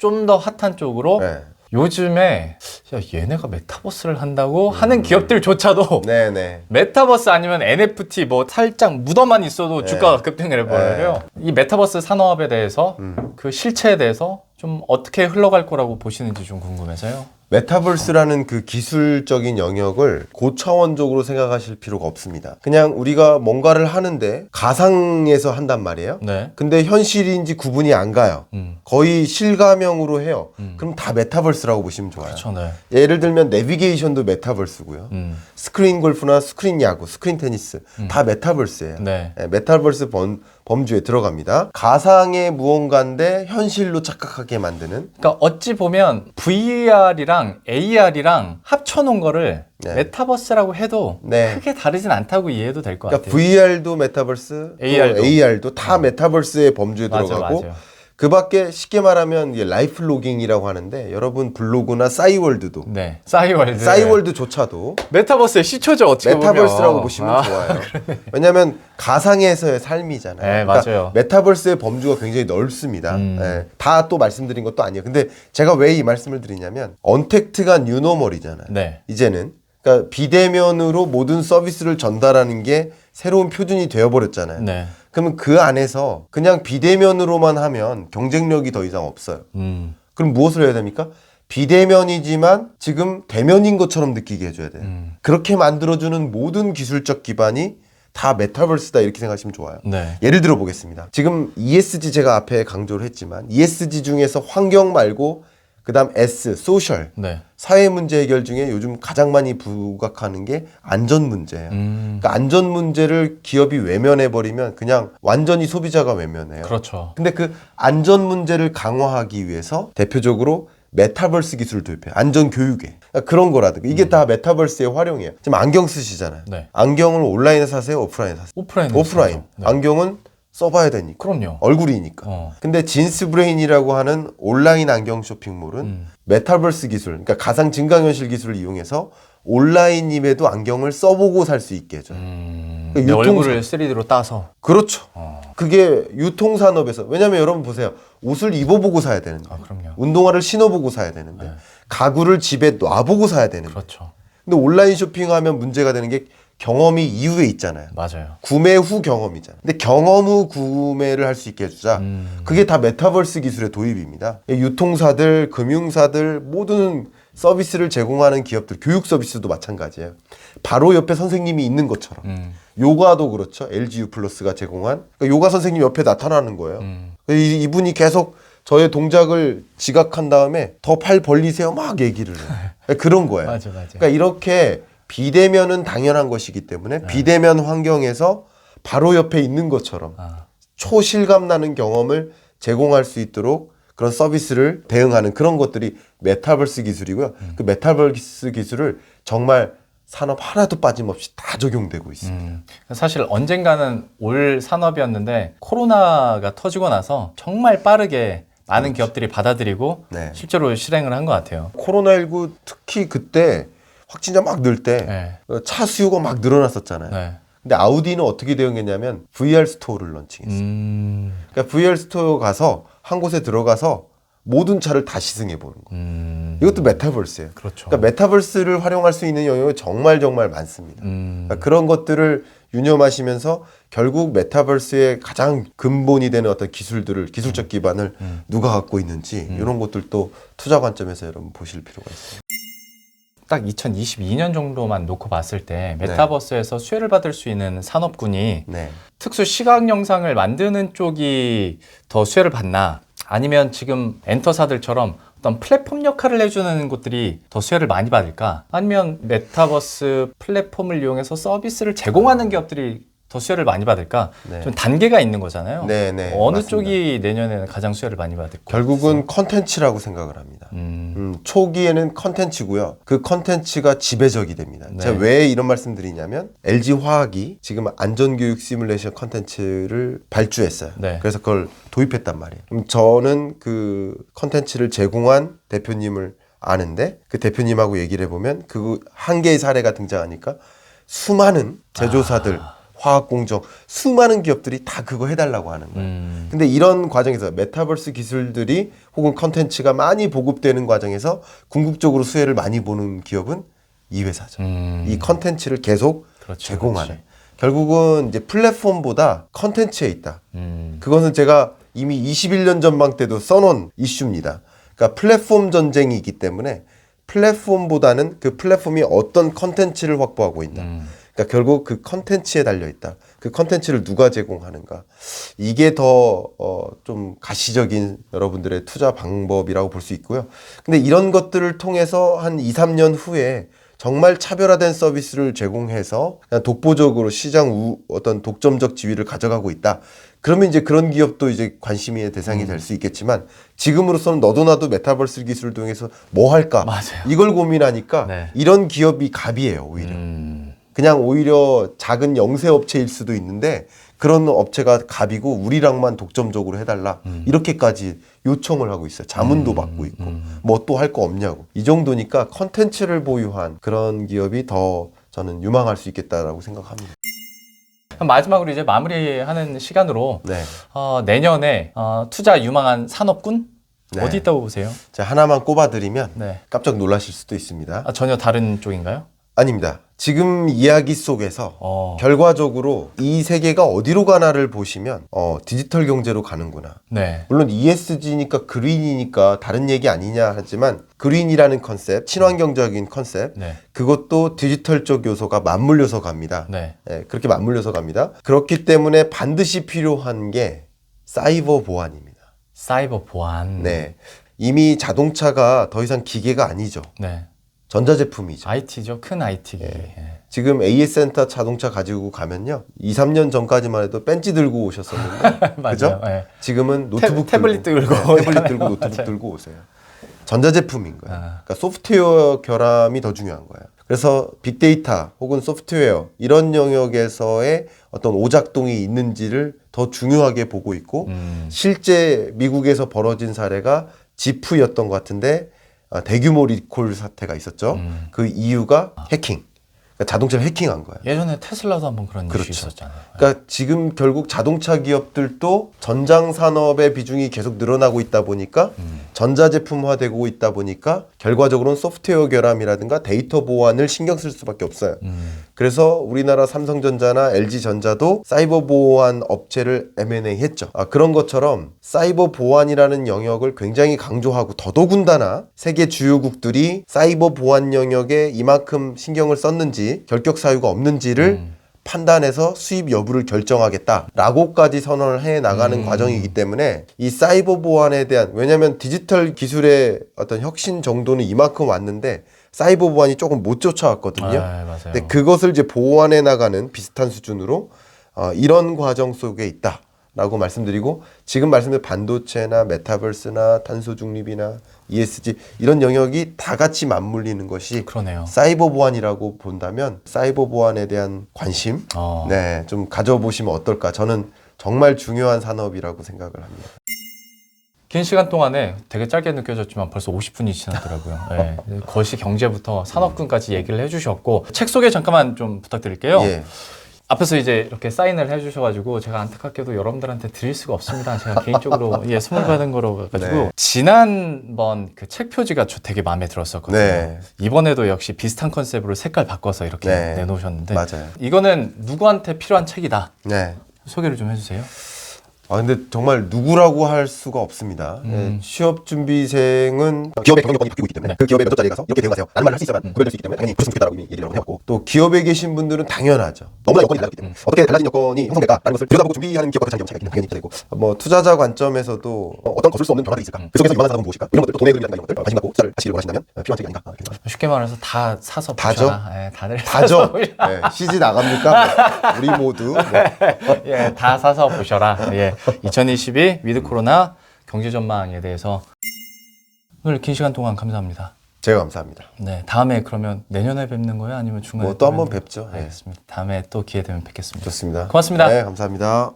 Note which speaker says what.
Speaker 1: 좀 더 핫한 쪽으로
Speaker 2: 네.
Speaker 1: 요즘에 야, 얘네가 메타버스를 한다고 하는 기업들조차도
Speaker 2: 네네.
Speaker 1: 메타버스 아니면 NFT 뭐 살짝 묻어만 있어도
Speaker 2: 네.
Speaker 1: 주가가 급등을 해버려요. 이 메타버스 산업에 대해서 그 실체에 대해서 좀 어떻게 흘러갈 거라고 보시는지 좀 궁금해서요.
Speaker 2: 메타버스라는 그 기술적인 영역을 고차원적으로 생각하실 필요가 없습니다. 그냥 우리가 뭔가를 하는데 가상에서 한단 말이에요.
Speaker 1: 네.
Speaker 2: 근데 현실인지 구분이 안 가요. 거의 실감형으로 해요. 그럼 다 메타버스라고 보시면 좋아요.
Speaker 1: 그렇죠, 네.
Speaker 2: 예를 들면 내비게이션도 메타버스고요. 스크린 골프나 스크린 야구, 스크린 테니스 다 메타버스예요.
Speaker 1: 네.
Speaker 2: 네, 메타버스 범주에 들어갑니다. 가상의 무언가인데 현실로 착각하게 만드는.
Speaker 1: 그러니까 어찌 보면 VR이랑 AR이랑 합쳐놓은 거를
Speaker 2: 네.
Speaker 1: 메타버스라고 해도
Speaker 2: 네.
Speaker 1: 크게 다르진 않다고 이해해도 될 것
Speaker 2: 그러니까
Speaker 1: 같아요.
Speaker 2: VR도 메타버스,
Speaker 1: AR도.
Speaker 2: AR도 다 메타버스의 범주에
Speaker 1: 맞아요,
Speaker 2: 들어가고
Speaker 1: 맞아요.
Speaker 2: 그 밖에 쉽게 말하면 이게 라이프 로깅이라고 하는데 여러분 블로그나 싸이월드도
Speaker 1: 네. 싸이월드.
Speaker 2: 싸이월드조차도
Speaker 1: 메타버스의 시초죠, 어떻게 보면.
Speaker 2: 메타버스라고 보시면 좋아요. 왜냐하면 가상에서의 삶이잖아요.
Speaker 1: 네,
Speaker 2: 그러니까
Speaker 1: 맞아요.
Speaker 2: 메타버스의 범주가 굉장히 넓습니다. 네, 다 또 말씀드린 것도 아니에요. 근데 제가 왜 이 말씀을 드리냐면 언택트가 뉴노멀이잖아요.
Speaker 1: 네.
Speaker 2: 이제는 그러니까 비대면으로 모든 서비스를 전달하는 게 새로운 표준이 되어버렸잖아요.
Speaker 1: 네.
Speaker 2: 그러면 그 안에서 그냥 비대면으로만 하면 경쟁력이 더 이상 없어요. 그럼 무엇을 해야 됩니까? 비대면이지만 지금 대면인 것처럼 느끼게 해줘야 돼요. 그렇게 만들어주는 모든 기술적 기반이 다 메타버스다 이렇게 생각하시면 좋아요.
Speaker 1: 네.
Speaker 2: 예를 들어 보겠습니다. 지금 ESG 제가 앞에 강조를 했지만 ESG 중에서 환경 말고 그다음 S, 소셜,
Speaker 1: 네.
Speaker 2: 사회 문제 해결 중에 요즘 가장 많이 부각하는 게 안전 문제예요. 그러니까 안전 문제를 기업이 외면해 버리면 그냥 완전히 소비자가 외면해요.
Speaker 1: 그렇죠.
Speaker 2: 근데 그 안전 문제를 강화하기 위해서 대표적으로 메타버스 기술을 도입해요. 안전 교육에. 그러니까 그런 거라든가 이게 다 메타버스의 활용이에요. 지금 안경 쓰시잖아요.
Speaker 1: 네.
Speaker 2: 안경을 온라인에서 사세요? 오프라인에서 사세요?
Speaker 1: 오프라인.
Speaker 2: 오프라인.
Speaker 1: 네.
Speaker 2: 안경은 써봐야 되니까.
Speaker 1: 그럼요.
Speaker 2: 얼굴이니까. 근데 진스브레인이라고 하는 온라인 안경 쇼핑몰은 메타버스 기술, 그러니까 가상 증강현실 기술을 이용해서 온라인임에도 안경을 써보고 살 수 있게 해줘요.
Speaker 1: 내
Speaker 2: 그러니까
Speaker 1: 얼굴을 3D로 따서.
Speaker 2: 그렇죠. 그게 유통산업에서, 왜냐면 여러분 보세요. 옷을 입어보고 사야 되는데,
Speaker 1: 아, 그럼요.
Speaker 2: 운동화를 신어보고 사야 되는데, 가구를 집에 놔보고 사야 되는데.
Speaker 1: 그렇죠.
Speaker 2: 근데 온라인 쇼핑하면 문제가 되는 게 경험이 이후에 있잖아요.
Speaker 1: 맞아요.
Speaker 2: 구매 후 경험이잖아요. 근데 경험 후 구매를 할 수 있게 해주자. 그게 다 메타버스 기술의 도입입니다. 유통사들, 금융사들, 모든 서비스를 제공하는 기업들, 교육 서비스도 마찬가지예요. 바로 옆에 선생님이 있는 것처럼. 요가도 그렇죠. LG U 플러스가 제공한. 그러니까 요가 선생님 옆에 나타나는 거예요. 이분이 계속 저의 동작을 지각한 다음에 더 팔 벌리세요. 막 얘기를 해요. 그런 거예요.
Speaker 1: 맞아.
Speaker 2: 그러니까 이렇게 비대면은 당연한 것이기 때문에 비대면 환경에서 바로 옆에 있는 것처럼 초실감 나는 경험을 제공할 수 있도록 그런 서비스를 대응하는 그런 것들이 메타버스 기술이고요. 그 메타버스 기술을 정말 산업 하나도 빠짐없이 다 적용되고 있습니다.
Speaker 1: 사실 언젠가는 올 산업이었는데 코로나가 터지고 나서 정말 빠르게 많은 기업들이 받아들이고
Speaker 2: 네.
Speaker 1: 실제로 실행을 한 것 같아요.
Speaker 2: 코로나19 특히 그때 확진자 막 늘 때 차
Speaker 1: 네.
Speaker 2: 수요가 막 늘어났었잖아요.
Speaker 1: 네.
Speaker 2: 근데 아우디는 어떻게 대응했냐면 VR 스토어를 런칭했어요. 그러니까 VR 스토어 가서 한 곳에 들어가서 모든 차를 다 시승해 보는 거예요. 이것도 메타버스예요.
Speaker 1: 그렇죠.
Speaker 2: 그러니까 메타버스를 활용할 수 있는 영역이 정말 많습니다. 그러니까 그런 것들을 유념하시면서 결국 메타버스의 가장 근본이 되는 어떤 기술들을, 기술적 기반을 누가 갖고 있는지 이런 것들도 투자 관점에서 여러분 보실 필요가 있어요.
Speaker 1: 딱 2022년 정도만 놓고 봤을 때 메타버스에서 수혜를 받을 수 있는 산업군이
Speaker 2: 네.
Speaker 1: 특수 시각 영상을 만드는 쪽이 더 수혜를 받나, 아니면 지금 엔터사들처럼 어떤 플랫폼 역할을 해주는 곳들이 더 수혜를 많이 받을까, 아니면 메타버스 플랫폼을 이용해서 서비스를 제공하는 기업들이 더 수혜를 많이 받을까?
Speaker 2: 네.
Speaker 1: 좀 단계가 있는 거잖아요.
Speaker 2: 네,
Speaker 1: 어느
Speaker 2: 맞습니다.
Speaker 1: 쪽이 내년에는 가장 수혜를 많이 받을 것
Speaker 2: 결국은 컨텐츠라고 생각을 합니다. 초기에는 컨텐츠고요. 그 컨텐츠가 지배적이 됩니다.
Speaker 1: 네.
Speaker 2: 제가 왜 이런 말씀 드리냐면 LG 화학이 지금 안전교육 시뮬레이션 컨텐츠를 발주했어요.
Speaker 1: 네.
Speaker 2: 그래서 그걸 도입했단 말이에요. 그럼 저는 그 컨텐츠를 제공한 대표님을 아는데 그 대표님하고 얘기를 해보면 그 한 개의 사례가 등장하니까 수많은 제조사들, 화학공정, 수많은 기업들이 다 그거 해달라고 하는 거예요. 근데 이런 과정에서 메타버스 기술들이 혹은 컨텐츠가 많이 보급되는 과정에서 궁극적으로 수혜를 많이 보는 기업은 이 회사죠. 이 컨텐츠를 계속
Speaker 1: 그렇죠,
Speaker 2: 제공하는.
Speaker 1: 그렇지.
Speaker 2: 결국은 이제 플랫폼보다 컨텐츠에 있다. 그것은 제가 이미 21년 전망 때도 써놓은 이슈입니다. 그러니까 플랫폼 전쟁이기 때문에 플랫폼보다는 그 플랫폼이 어떤 컨텐츠를 확보하고 있나. 그러니까 결국 그 컨텐츠에 달려 있다. 그 컨텐츠를 누가 제공하는가. 이게 더 좀 가시적인 여러분들의 투자 방법이라고 볼 수 있고요. 근데 이런 것들을 통해서 한 2, 3년 후에 정말 차별화된 서비스를 제공해서 그냥 독보적으로 시장 어떤 독점적 지위를 가져가고 있다. 그러면 이제 그런 기업도 이제 관심의 대상이 될 수 있겠지만 지금으로서는 너도 나도 메타버스 기술을 통해서 뭐 할까?
Speaker 1: 맞아요.
Speaker 2: 이걸 고민하니까
Speaker 1: 네.
Speaker 2: 이런 기업이 갑이에요, 오히려. 그냥 오히려 작은 영세 업체일 수도 있는데 그런 업체가 갑이고 우리랑만 독점적으로 해달라. 이렇게까지 요청을 하고 있어요. 자문도 받고 있고 뭐 또 할 거 없냐고. 이 정도니까 컨텐츠를 보유한 그런 기업이 더 저는 유망할 수 있겠다라고 생각합니다.
Speaker 1: 마지막으로 이제 마무리하는 시간으로
Speaker 2: 네.
Speaker 1: 내년에 투자 유망한 산업군
Speaker 2: 네.
Speaker 1: 어디 있다고 보세요?
Speaker 2: 자, 하나만 꼽아드리면
Speaker 1: 네.
Speaker 2: 깜짝 놀라실 수도 있습니다.
Speaker 1: 전혀 다른 쪽인가요?
Speaker 2: 아닙니다. 지금 이야기 속에서
Speaker 1: 네.
Speaker 2: 결과적으로 이 세계가 어디로 가나를 보시면 디지털 경제로 가는구나.
Speaker 1: 네.
Speaker 2: 물론 ESG니까 그린이니까 다른 얘기 아니냐 하지만 그린이라는 컨셉, 친환경적인 컨셉,
Speaker 1: 네.
Speaker 2: 그것도 디지털적 요소가 맞물려서 갑니다.
Speaker 1: 네.
Speaker 2: 예, 그렇게 맞물려서 갑니다. 그렇기 때문에 반드시 필요한 게 사이버 보안입니다.
Speaker 1: 사이버 보안.
Speaker 2: 네. 이미 자동차가 더 이상 기계가 아니죠.
Speaker 1: 네.
Speaker 2: 전자제품이죠.
Speaker 1: IT죠. 큰 IT 기기. 예.
Speaker 2: 지금 AS 센터 자동차 가지고 가면요. 2, 3년 전까지만 해도 벤치 들고 오셨었는데.
Speaker 1: 맞아요.
Speaker 2: 그죠?
Speaker 1: 예.
Speaker 2: 지금은 노트북
Speaker 1: 태블릿 들고
Speaker 2: 태블릿 들고 노트북
Speaker 1: 맞아요.
Speaker 2: 들고 오세요. 전자제품인 거예요. 그러니까 소프트웨어 결함이 더 중요한 거예요. 그래서 빅데이터 혹은 소프트웨어 이런 영역에서의 어떤 오작동이 있는지를 더 중요하게 보고 있고 실제 미국에서 벌어진 사례가 지프였던 것 같은데 대규모 리콜 사태가 있었죠. 그 이유가 해킹. 그러니까 자동차를 해킹한 거예요.
Speaker 1: 예전에 테슬라도 한번 그런
Speaker 2: 그렇죠.
Speaker 1: 이슈 있었잖아요.
Speaker 2: 그러니까 지금 결국 자동차 기업들도 전장 산업의 비중이 계속 늘어나고 있다 보니까 전자제품화되고 있다 보니까 결과적으로는 소프트웨어 결함이라든가 데이터 보안을 신경 쓸 수밖에 없어요. 그래서 우리나라 삼성전자나 LG전자도 사이버 보안 업체를 M&A 했죠. 그런 것처럼 사이버 보안이라는 영역을 굉장히 강조하고 더더군다나 세계 주요국들이 사이버 보안 영역에 이만큼 신경을 썼는지 결격 사유가 없는지를 판단해서 수입 여부를 결정하겠다라고까지 선언을 해 나가는 과정이기 때문에 이 사이버 보안에 대한 왜냐하면 디지털 기술의 어떤 혁신 정도는 이만큼 왔는데 사이버 보안이 조금 못 쫓아왔거든요.
Speaker 1: 맞아요.
Speaker 2: 근데 그것을 이제 보완해 나가는 비슷한 수준으로 이런 과정 속에 있다라고 말씀드리고 지금 말씀드린 반도체나 메타버스나 탄소 중립이나 ESG 이런 영역이 다 같이 맞물리는 것이
Speaker 1: 그러네요.
Speaker 2: 사이버 보안이라고 본다면 사이버 보안에 대한 관심 네, 좀 가져보시면 어떨까. 저는 정말 중요한 산업이라고 생각을 합니다.
Speaker 1: 긴 시간 동안에 되게 짧게 느껴졌지만 벌써 50분이 지나더라고요. 네. 거시 경제부터 산업군까지 얘기를 해주셨고 책 소개 잠깐만 좀 부탁드릴게요.
Speaker 2: 예.
Speaker 1: 앞에서 이제 이렇게 사인을 해주셔가지고 제가 안타깝게도 여러분들한테 드릴 수가 없습니다. 제가 개인적으로 선물 받은 거로 가지고
Speaker 2: 네.
Speaker 1: 지난번 그 책 표지가 되게 마음에 들었었거든요.
Speaker 2: 네.
Speaker 1: 이번에도 역시 비슷한 컨셉으로 색깔 바꿔서 이렇게
Speaker 2: 네.
Speaker 1: 내놓으셨는데
Speaker 2: 맞아요.
Speaker 1: 이거는 누구한테 필요한 책이다.
Speaker 2: 네.
Speaker 1: 소개를 좀 해주세요.
Speaker 2: 근데 정말 누구라고 할 수가 없습니다. 예, 취업 준비생은 기업의 경영 여건이 바뀌고 있기 때문에 그 기업의 몇 자리에 가서 이렇게 대응하세요 라는 말을 할 수 있어야만 구별될 수 있기 때문에 당연히 그랬으면 좋겠다라고 이미 얘기를 해왔고 또 기업에 계신 분들은 당연하죠. 너무나 여건이 달라졌기 때문에 어떻게 달라진 여건이 형성될까라는 것을 들여다보고 준비하는 기업과 같은 기업 차이가 당연히 있어야 되고 뭐 투자자 관점에서도 어떤 거슬 수 없는 변화들이 있을까? 그 속에서 유망한 산업은 무엇일까? 이런 것들 또 돈의 흐름이라든가 이런 것들 관심 갖고 투자를 하시려고 하신다면 필요한 책이 아닌가 생각합니다.
Speaker 1: 쉽게 말해서 다 사서
Speaker 2: 다죠?
Speaker 1: 보셔라. 예, 다들
Speaker 2: 다죠?
Speaker 1: 사서 보셔라.
Speaker 2: 네, 시지 나갑니까? 우리 모두
Speaker 1: 예, 다 사서 보셔라. 예, 2022 위드 코로나 경제 전망에 대해서 오늘 긴 시간 동안 감사합니다.
Speaker 2: 제가 감사합니다.
Speaker 1: 네, 다음에 그러면 내년에 뵙는 거예요? 아니면 중간에?
Speaker 2: 뭐 또 한번 뵙죠. 네.
Speaker 1: 알겠습니다. 다음에 또 기회 되면 뵙겠습니다.
Speaker 2: 좋습니다.
Speaker 1: 고맙습니다.
Speaker 2: 네, 감사합니다.